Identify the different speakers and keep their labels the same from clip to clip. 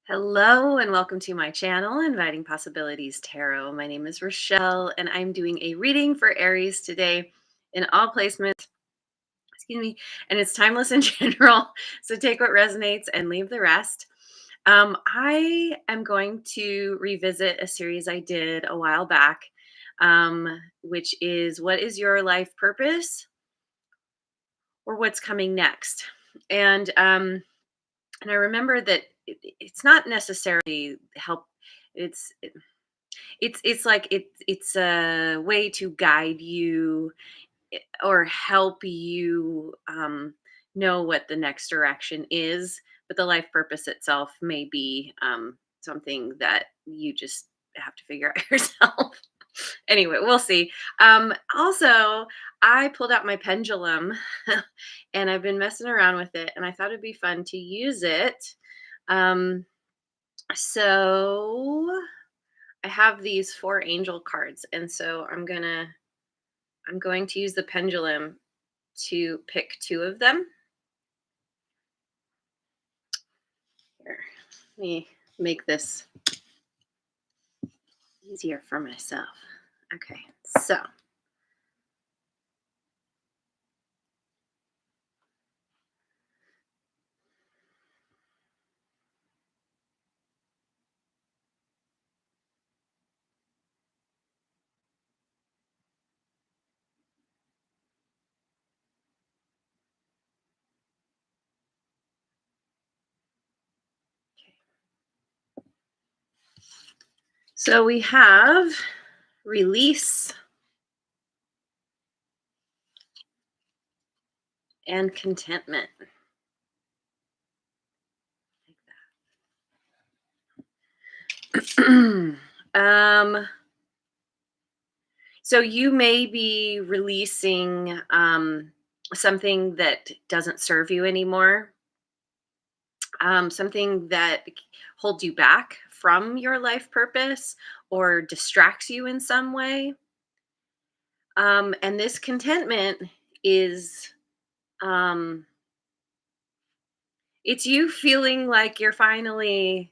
Speaker 1: Hello and welcome to my channel, Inviting Possibilities Tarot. My name is Rochelle and I'm doing a reading for Aries today in all placements, excuse me, and it's timeless in general. So take what resonates and leave the rest. I am going to revisit a series I did a while back, which is what is your life purpose or what's coming next? And I remember that it's not necessarily help. It's it's like it's a way to guide you or help you know what the next direction is. But the life purpose itself may be something that you just have to figure out yourself. Anyway, we'll see. Also, I pulled out my pendulum and I've been messing around with it, and I thought it'd be fun to use it. Um, so I have these four angel cards, and so I'm going to use the pendulum to pick two of them. Here, let me make this easier for myself. Okay, so we have release and contentment. um, so you may be releasing something that doesn't serve you anymore, something that holds you back from your life purpose or distracts you in some way. And this contentment is um, it's you feeling like you're finally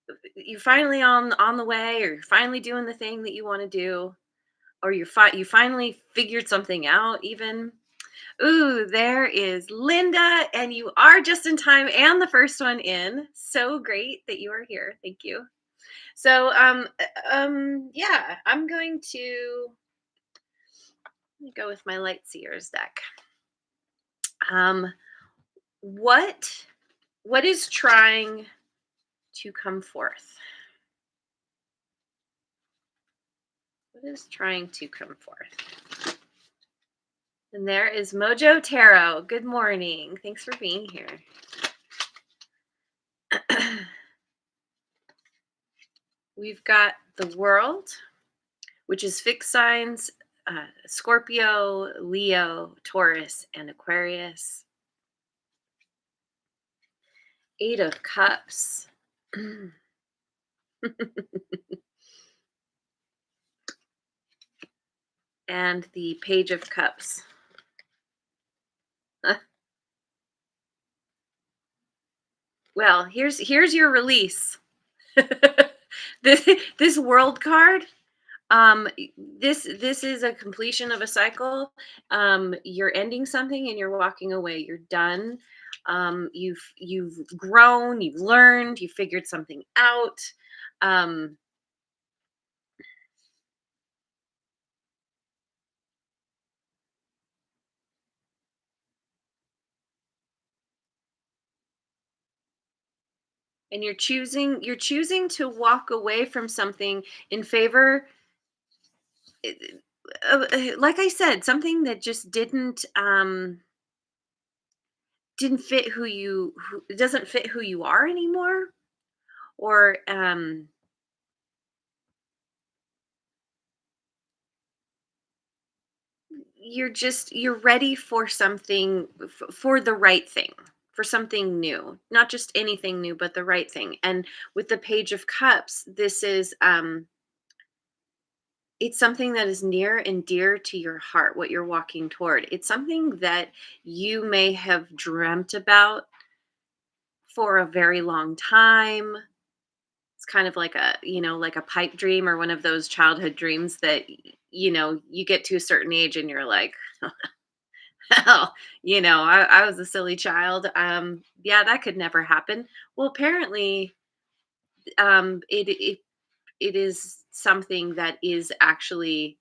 Speaker 1: on the way, or you're finally doing the thing that you want to do, or you finally figured something out even. Ooh, there is Linda, and you are just in time and the first one in. So great that you are here. Thank you. So yeah, I'm going to go with my light seers deck. Um what what is trying to come forth? What is trying to come forth? And there is Mojo Tarot. Good morning. Thanks for being here. We've got the World, which is fixed signs, Scorpio, Leo, Taurus, and Aquarius. Eight of Cups. And the Page of Cups. Well, here's your release. this World card. This is a completion of a cycle. You're ending something and you're walking away. You're done. You've grown, you've learned, you figured something out. Um, and you're choosing to walk away from something in favor, like I said, something that just didn't fit who it doesn't fit who you are anymore, or you're ready for something, for the right thing, for something new, not just anything new, but the right thing. And with the Page of Cups, this is it's something that is near and dear to your heart, what you're walking toward. It's something that you may have dreamt about for a very long time. It's kind of like a, like a pipe dream or one of those childhood dreams that, you get to a certain age and you're like, "Hell, I was a silly child. Yeah, that could never happen." Well, apparently, it is something that is actually,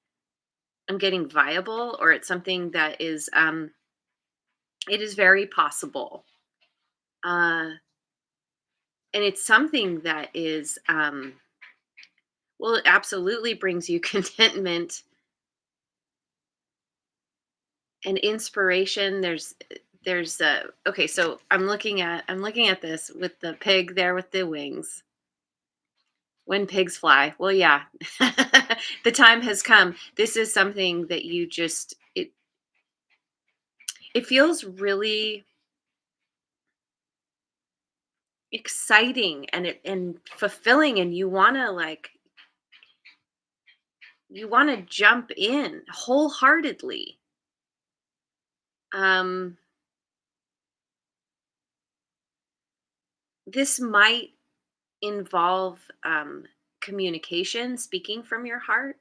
Speaker 1: I'm getting viable, or it's something that is, it is very possible. Uh, and it's something that is, well, it absolutely brings you contentment and inspiration. Okay, so I'm looking at this with the pig there with the wings. When pigs fly. Well, yeah. The time has come. This is something that it feels really exciting and fulfilling, and you want to jump in wholeheartedly. Um this might involve communication, speaking from your heart,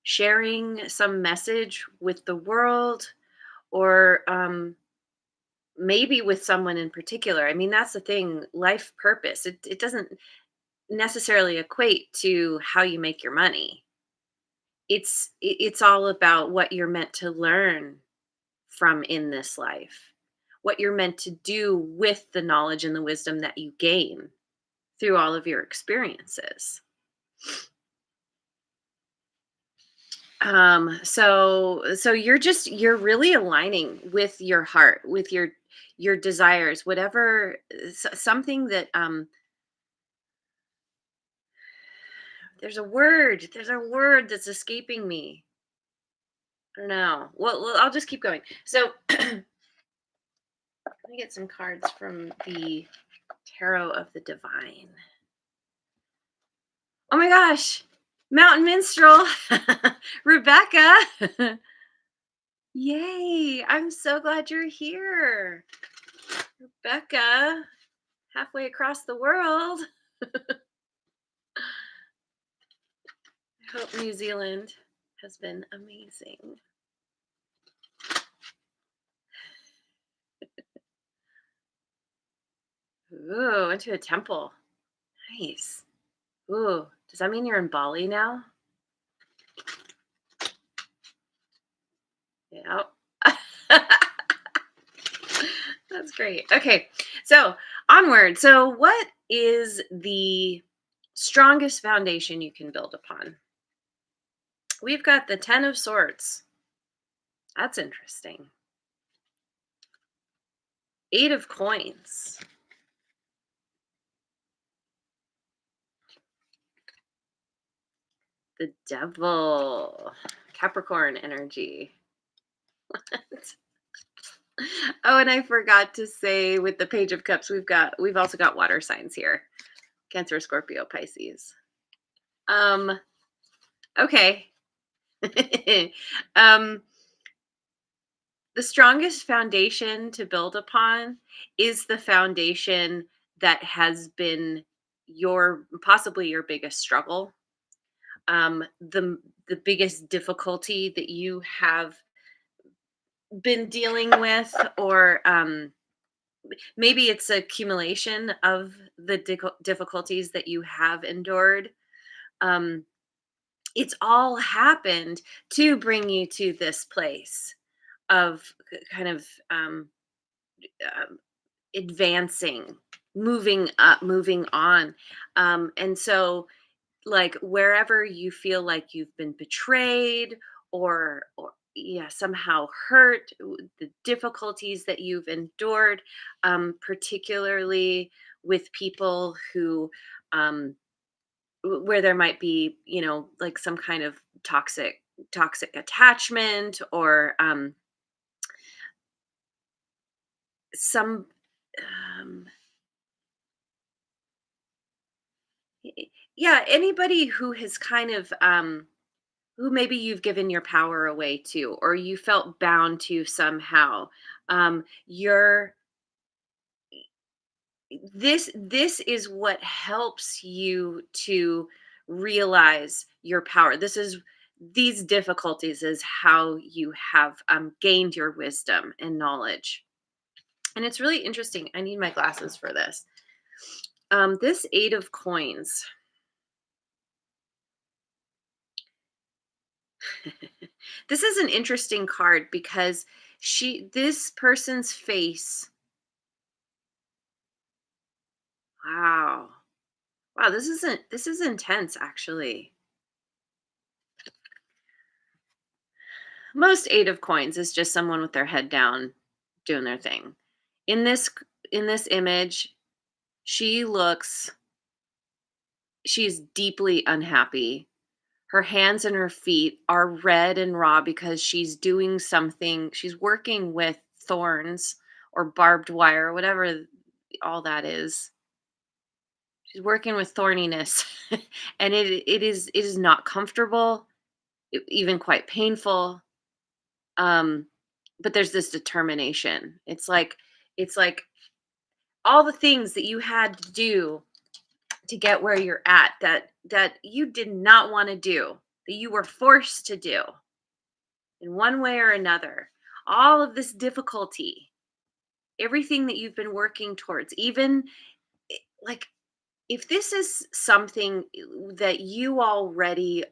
Speaker 1: sharing some message with the world, or maybe with someone in particular. I mean, that's the thing, life purpose. It doesn't necessarily equate to how you make your money. It's all about what you're meant to learn from in this life. What you're meant to do with the knowledge and the wisdom that you gain through all of your experiences. So you're really aligning with your heart, with your desires, whatever, something that, there's a word that's escaping me. I don't know. Well, I'll just keep going. So let me get some cards from the Tarot of the Divine. Oh my gosh, Mountain Minstrel, Rebecca. Yay, I'm so glad you're here, Rebecca, halfway across the world. I hope New Zealand has been amazing. Ooh, into a temple. Nice. Ooh, does that mean you're in Bali now? Yeah. That's great. Okay, so onward. So, what is the strongest foundation you can build upon? We've got the Ten of Swords. That's interesting. Eight of Coins. The Devil. Capricorn energy. Oh, and I forgot to say, with the Page of Cups, we've also got water signs here. Cancer, Scorpio, Pisces. Okay. um the strongest foundation to build upon is the foundation that has been your possibly your biggest struggle, the biggest difficulty that you have been dealing with, or maybe it's accumulation of the difficulties that you have endured. um, it's all happened to bring you to this place of kind of, um, advancing, moving up, moving on. And so, like, wherever you feel like you've been betrayed, or yeah, somehow hurt, the difficulties that you've endured, particularly with people who, um, where there might be, like some kind of toxic attachment, or some, um, yeah, anybody who has kind of, who maybe you've given your power away to, or you felt bound to somehow. You're this is what helps you to realize your power. These difficulties is how you have gained your wisdom and knowledge. And it's really interesting. I need my glasses for this. This Eight of Coins. This is an interesting card because this person's face. Wow. Wow, this is intense actually. Most Eight of Coins is just someone with their head down doing their thing. In this image, she looks she's deeply unhappy. Her hands and her feet are red and raw because she's doing something. She's working with thorns or barbed wire, whatever all that is. She's working with thorniness, and it is not comfortable, even quite painful. Um, but there's this determination. It's like all the things that you had to do to get where you're at that you did not want to do, that you were forced to do in one way or another. All of this difficulty, everything that you've been working towards, even like if this is something that you already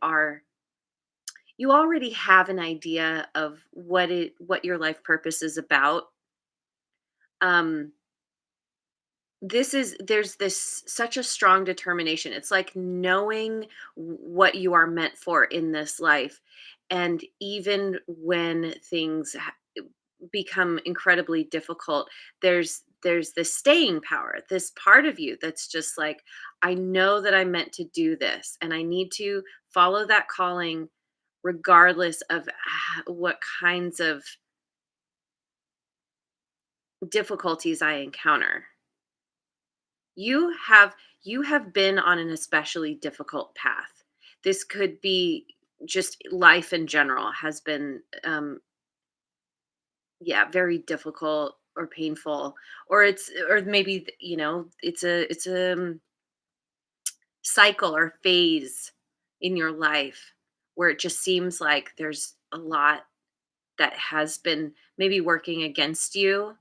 Speaker 1: have an idea of what your life purpose is about. um there's this such a strong determination. It's like knowing what you are meant for in this life. And even when things become incredibly difficult, there's this staying power, this part of you that's just like, I know that I'm meant to do this and I need to follow that calling regardless of what kinds of difficulties I encounter. You have been on an especially difficult path. This could be just life in general has been yeah, very difficult or painful, or maybe it's a cycle or phase in your life where it just seems like there's a lot that has been maybe working against you.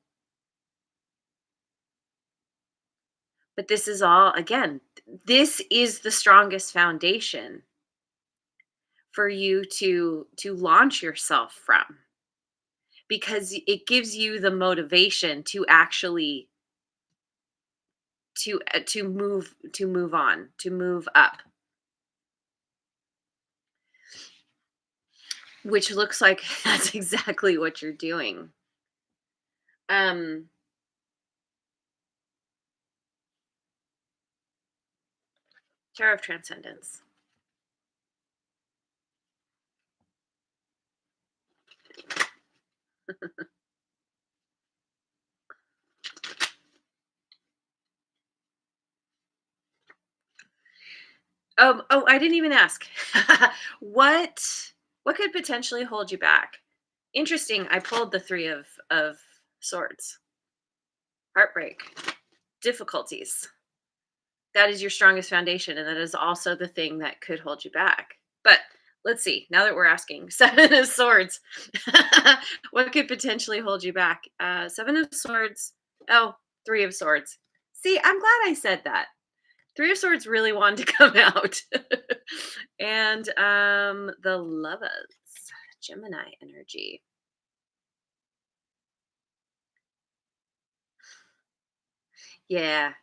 Speaker 1: But this is all, again, this is the strongest foundation for you to launch yourself from, because it gives you the motivation to actually to move on, to move up, which looks like that's exactly what you're doing. um Care of Transcendence. Oh, I didn't even ask. what what could potentially hold you back? Interesting, I pulled the Three of Swords. Heartbreak, difficulties. That is your strongest foundation, and that is also the thing that could hold you back. But let's see, now that we're asking, Seven of Swords. What could potentially hold you back? Seven of Swords. Oh, Three of Swords. See, I'm glad I said that. Three of Swords really wanted to come out. And the Lovers, Gemini energy. Yeah.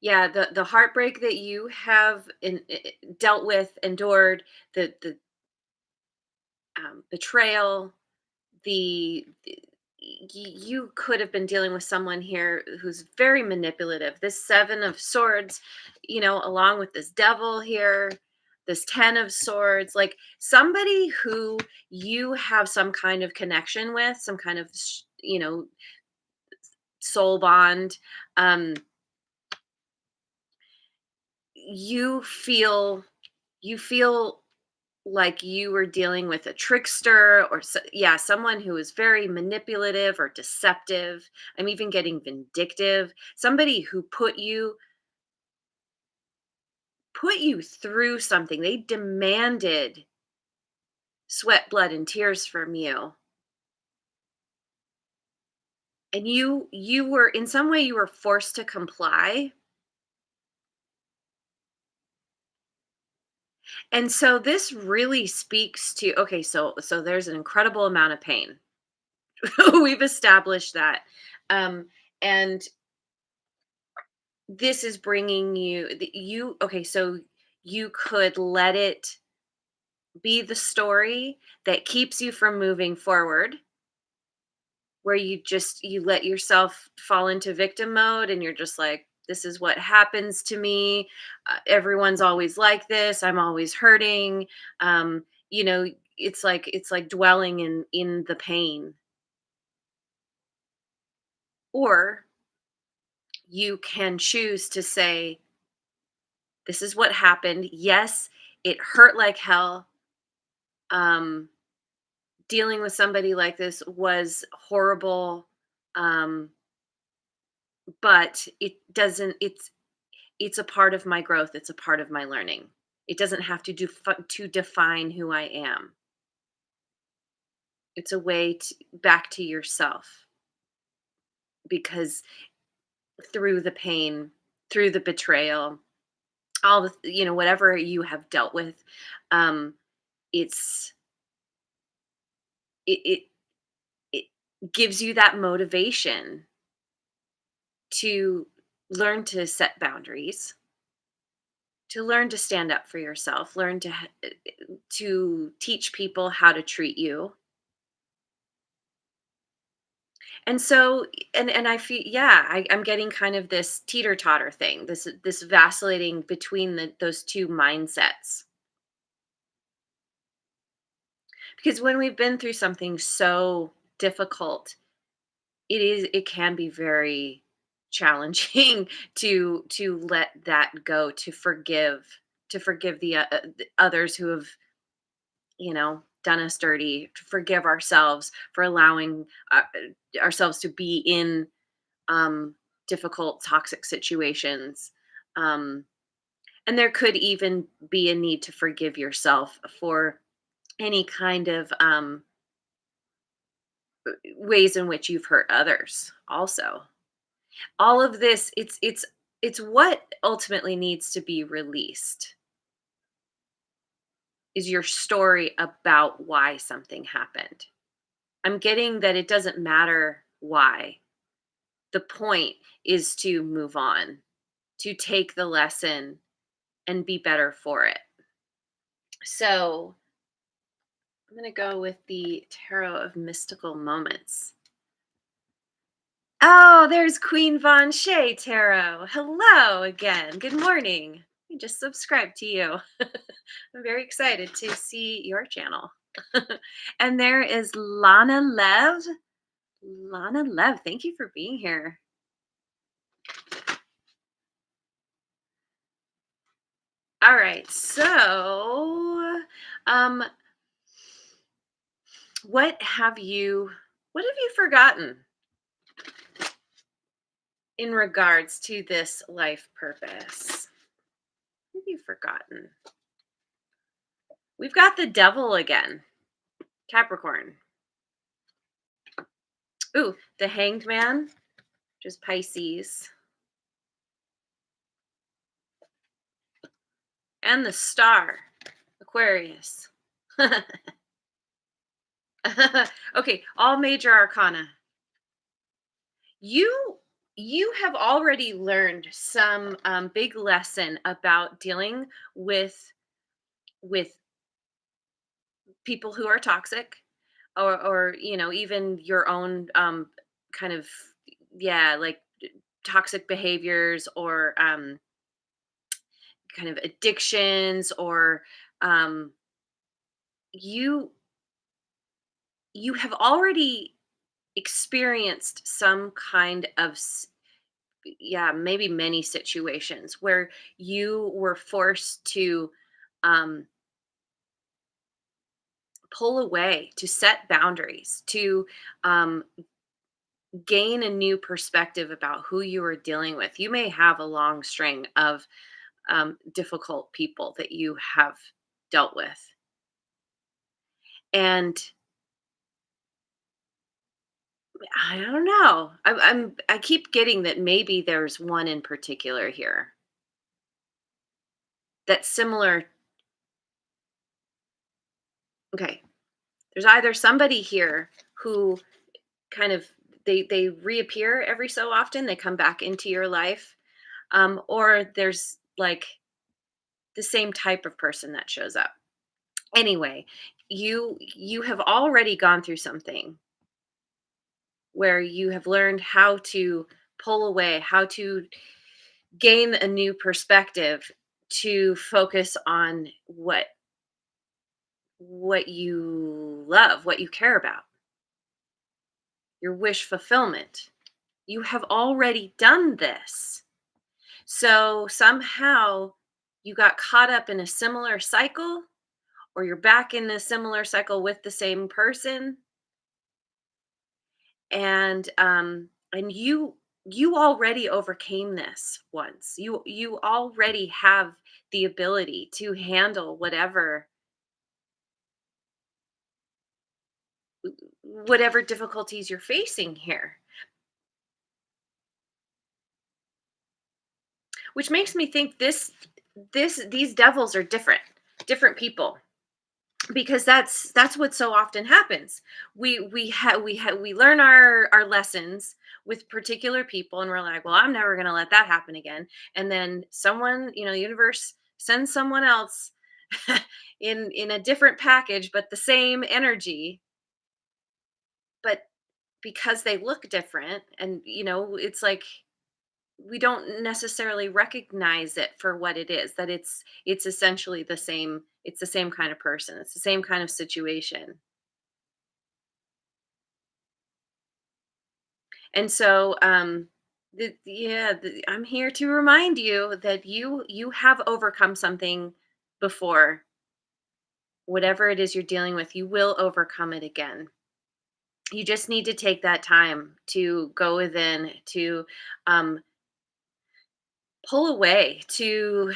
Speaker 1: Yeah, the heartbreak that you have dealt with, endured, the betrayal, you could have been dealing with someone here who's very manipulative. This Seven of Swords, along with this Devil here, this Ten of Swords, like somebody who you have some kind of connection with, some kind of soul bond. um you feel you feel like you were dealing with a trickster or yeah, someone who is very manipulative or deceptive. I'm even getting vindictive. Somebody who put you through something. They demanded sweat, blood, and tears from you. And you were in some way you were forced to comply. And so this really speaks to, okay, so there's an incredible amount of pain. We've established that. Um and this is bringing you okay, so you could let it be the story that keeps you from moving forward, where you let yourself fall into victim mode and you're just like, this is what happens to me. Everyone's always like this. I'm always hurting. um you know it's like dwelling in the pain. Or you can choose to say, this is what happened. Yes, it hurt like hell. um Dealing with somebody like this was horrible. um but it's a part of my growth, it's a part of my learning. It doesn't have to define who I am. It's a way back to yourself, because through the pain, through the betrayal, all whatever you have dealt with, um it's it it, it gives you that motivation to learn to set boundaries, to learn to stand up for yourself, learn to teach people how to treat you. And so, and I feel, yeah, I'm getting kind of this teeter totter thing, this vacillating between those two mindsets. Because when we've been through something so difficult, it can be very challenging to let that go, to forgive the others who have done us dirty, to forgive ourselves for allowing ourselves to be in um, difficult, toxic situations. Um, and there could even be a need to forgive yourself for any kind of ways in which you've hurt others. Also, all of this, it's what ultimately needs to be released is your story about why something happened. I'm getting that it doesn't matter why. The point is to move on, to take the lesson and be better for it. So I'm going to go with the Tarot of Mystical Moments. Oh, there's Queen Von Shay Tarot. Hello again. Good morning. I just subscribed to you. I'm very excited to see your channel. And there is Lana Lev. Lana Lev, thank you for being here. All right. So, um what have you forgotten in regards to this life purpose? What have you forgotten? We've got the devil again. Capricorn. Ooh, the hanged man, which is Pisces. And the star, Aquarius. Okay, all major arcana. You you have already learned some big lesson about dealing with people who are toxic, or even your own kind of, yeah, like toxic behaviors, or kind of addictions, or um you you have already experienced some kind of yeah, maybe many situations where you were forced to um pull away, to set boundaries, to um, gain a new perspective about who you are dealing with. You may have a long string of difficult people that you have dealt with. And I don't know. I keep getting that maybe there's one in particular here that's similar. Okay, there's either somebody here who kind of they reappear every so often, they come back into your life, or there's like the same type of person that shows up. Anyway, you have already gone through something where you have learned how to pull away, how to gain a new perspective, to focus on what you love, what you care about, your wish fulfillment. You have already done this. So somehow you got caught up in a similar cycle, or you're back in a similar cycle with the same person, and you already overcame this once. You already have the ability to handle whatever difficulties you're facing here, which makes me think these devils are different people, because that's what so often happens. We learn our lessons with particular people, and we're like, well, I'm never going to let that happen again. And then someone, the universe sends someone else in a different package, but the same energy, but because they look different, and it's like we don't necessarily recognize it for what it is, that it's essentially the same kind of person, it's the same kind of situation. And so I'm here to remind you that you have overcome something before. Whatever it is you're dealing with, you will overcome it again. You just need to take that time to go within, to um, pull away, to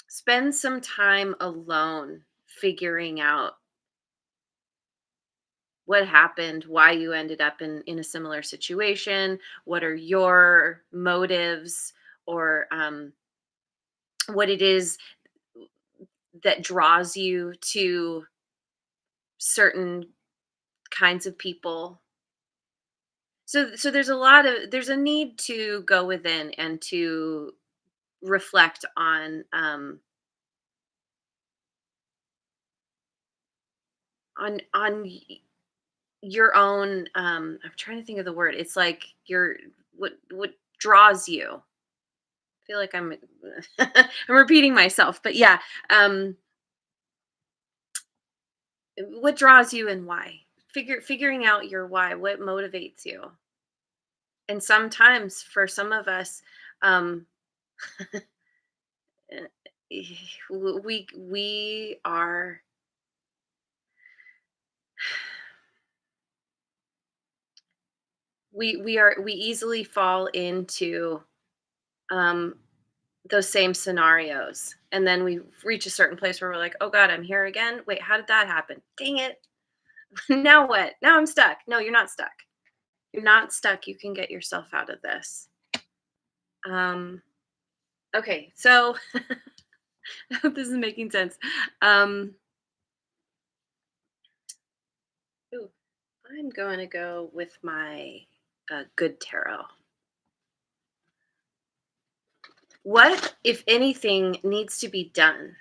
Speaker 1: spend some time alone figuring out what happened, why you ended up in a similar situation, what are your motives, or what it is that draws you to certain kinds of people. So there's a need to go within and to reflect on your own. I'm trying to think of the word. It's like your what draws you. I feel like I'm repeating myself, but yeah, um what draws you and why. Figuring out your why, what motivates you. And sometimes for some of us, um eh, we are we easily fall into um those same scenarios, and then we reach a certain place where we're like, oh god, I'm here again. Wait, how did that happen? Dang it. Now what? Now I'm stuck. No, you're not stuck. You're not stuck. You can get yourself out of this. um okay, so I hope this is making sense. Ooh, I'm going to go with my good tarot. What, if anything, needs to be done?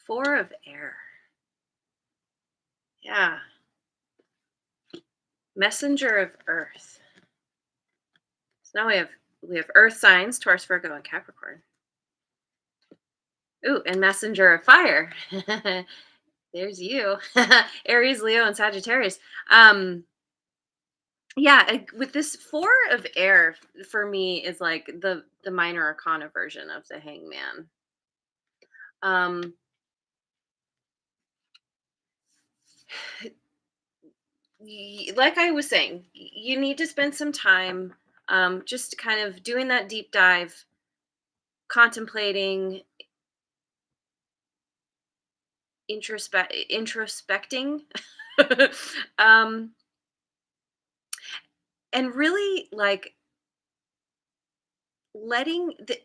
Speaker 1: Four of air. Yeah. Messenger of earth. So now we have earth signs, Taurus, Virgo, and Capricorn. Ooh, and messenger of fire. There's you. Aries, Leo, and Sagittarius. Um, Yeah, with this 4 of air for me is like the minor arcana version of the hangman. Um, like I was saying, you need to spend some time just kind of doing that deep dive, contemplating, introspecting, um, and really like letting the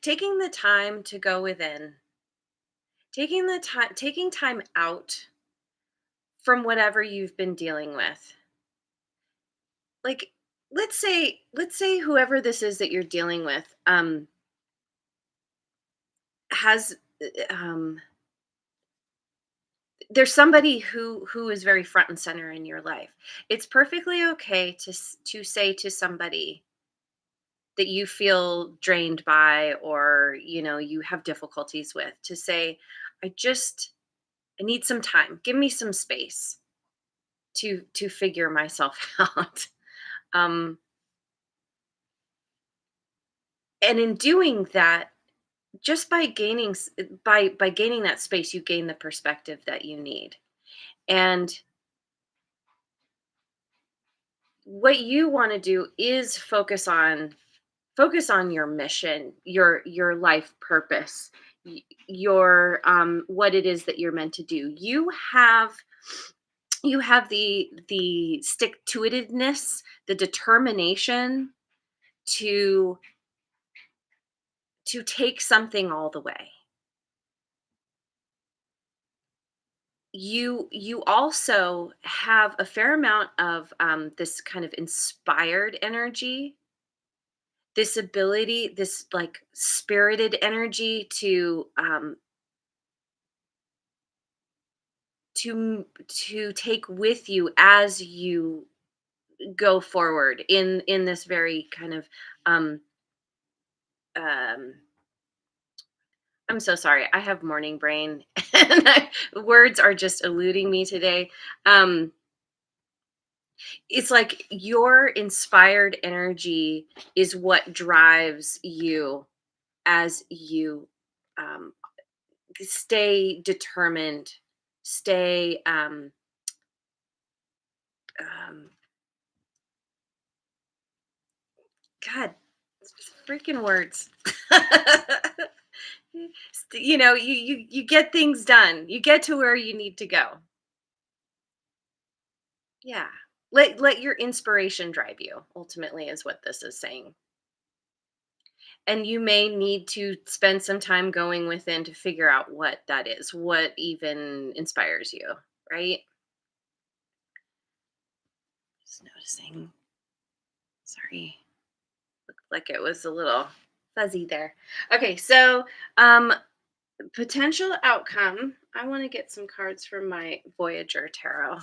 Speaker 1: taking the time to go within, taking time out from whatever you've been dealing with. Like, let's say whoever this is that you're dealing with has there's somebody who is very front and center in your life. It's perfectly okay to say to somebody that you feel drained by, or you have difficulties with, to say, I need some time, give me some space to figure myself out. um and in doing that, just by by gaining that space, you gain the perspective that you need. And what you want to do is focus on your mission, your life purpose, your what it is that you're meant to do. You have the stick to itiveness, the determination to take something all the way. You also have a fair amount of this kind of inspired energy, this ability, this like spirited energy to take with you as you go forward in this very kind of um um I'm so sorry, I have morning brain and words are just eluding me today. It's like your inspired energy is what drives you as you um, stay determined, stay um, God, freaking words. You get things done. You get to where you need to go. Yeah. Let your inspiration drive you, ultimately, is what this is saying. And you may need to spend some time going within to figure out what that is, what even inspires you, right? Just noticing. Sorry. Looked like it was a little fuzzy there. Okay, so potential outcome. I want to get some cards from my Voyager tarot.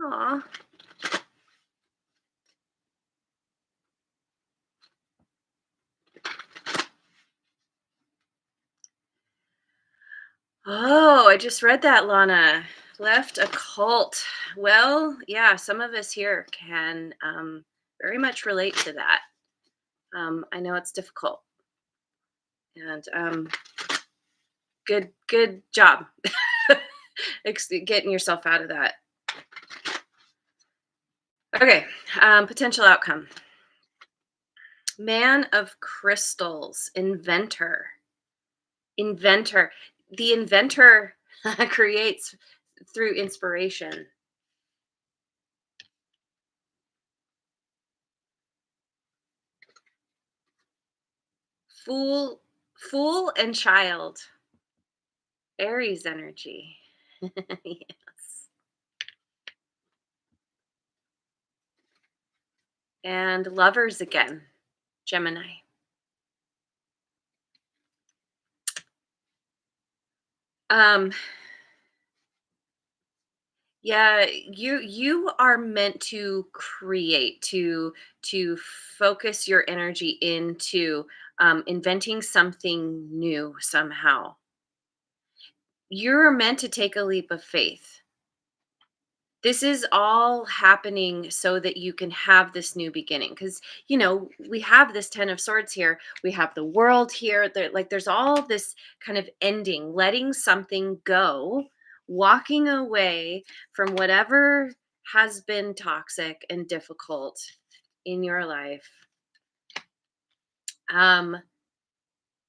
Speaker 1: Aw. Oh, I just read that, Lana. Left a cult. Well, yeah, some of us here can very much relate to that. I know it's difficult, and good job getting yourself out of that. Okay, potential outcome: man of crystals, inventor. The inventor creates through inspiration. Fool and child. Aries energy. Yes. And lovers again. Gemini. Um yeah, you are meant to create, to focus your energy into inventing something new somehow. You're meant to take a leap of faith. This is all happening so that you can have this new beginning, because we have this 10 of swords here, we have the world here, like there's all this kind of ending, letting something go, walking away from whatever has been toxic and difficult in your life, um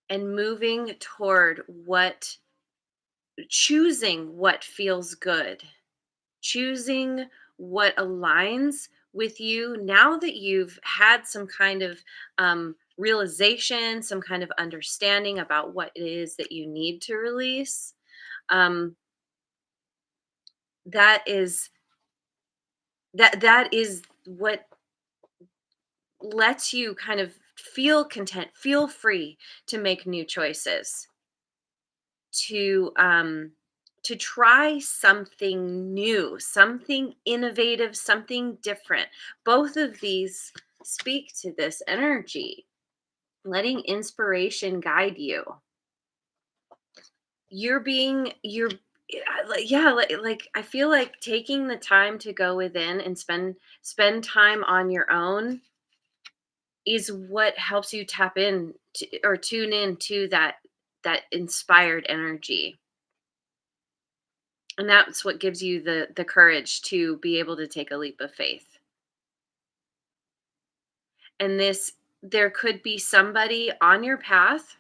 Speaker 1: and moving toward what choosing what feels good, choosing what aligns with you now that you've had some kind of realization, some kind of understanding about what it is that you need to release. Um, that is that is what lets you kind of feel content, feel free to make new choices, to try something new, something innovative, something different. Both of these speak to this energy, letting inspiration guide you. Like I feel like taking the time to go within and spend time on your own is what helps you tap in to, or tune in to that inspired energy. And that's what gives you the courage to be able to take a leap of faith. And this there could be somebody on your path,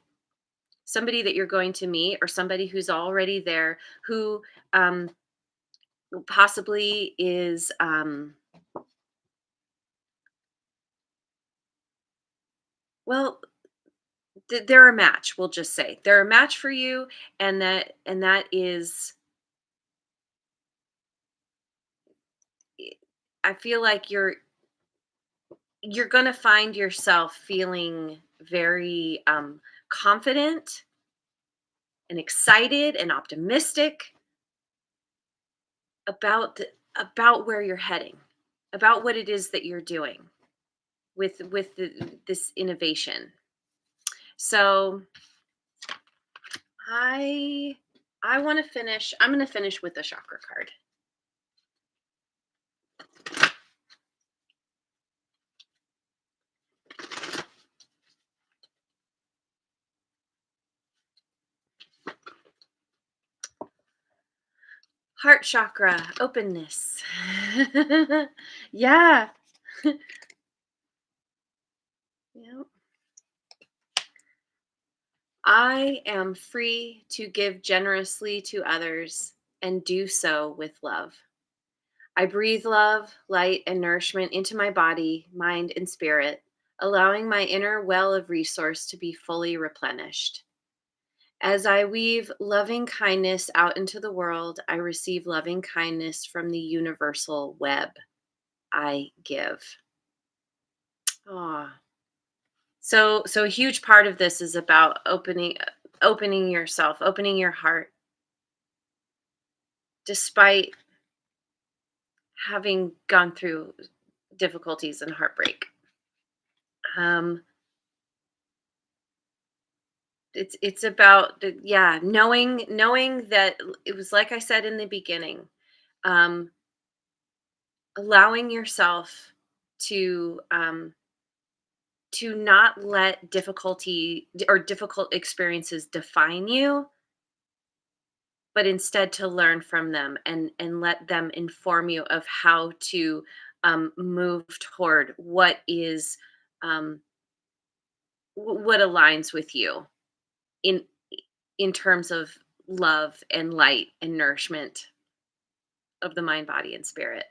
Speaker 1: somebody that you're going to meet, or somebody who's already there who um, possibly is well, they're a match. We'll just say they're a match for you, and that is. I feel like you're going to find yourself feeling very confident and excited and optimistic about about where you're heading, about what it is that you're doing with this innovation. So I I want to finish. I'm going to finish with the chakra card. Heart chakra, openness. Yeah. Yeah. I am free to give generously to others and do so with love. I breathe love, light, and nourishment into my body, mind, and spirit, allowing my inner well of resource to be fully replenished. As I weave loving kindness out into the world, I receive loving kindness from the universal web I give. Ah, so a huge part of this is about opening yourself, opening your heart, despite having gone through difficulties and heartbreak. Um, it's about knowing that it was like I said in the beginning, um, allowing yourself to not let difficulty or difficult experiences define you, but instead to learn from them and let them inform you of how to move toward what is um, what aligns with you in terms of love and light and nourishment of the mind, body, and spirit,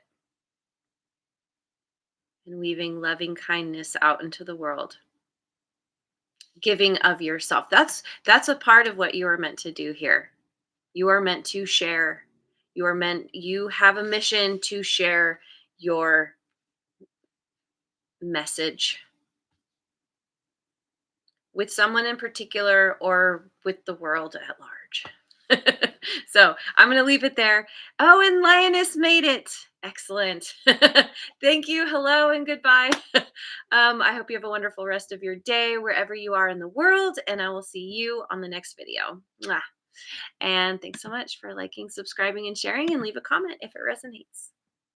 Speaker 1: and weaving loving kindness out into the world, giving of yourself. That's a part of what you are meant to do here. You are meant to share. You have a mission to share your message with someone in particular or with the world at large. So I'm going to leave it there. Oh, and Lioness made it. Excellent. Thank you. Hello and goodbye. I hope you have a wonderful rest of your day wherever you are in the world, and I will see you on the next video. Mwah. And thanks so much for liking, subscribing, and sharing, and leave a comment if it resonates.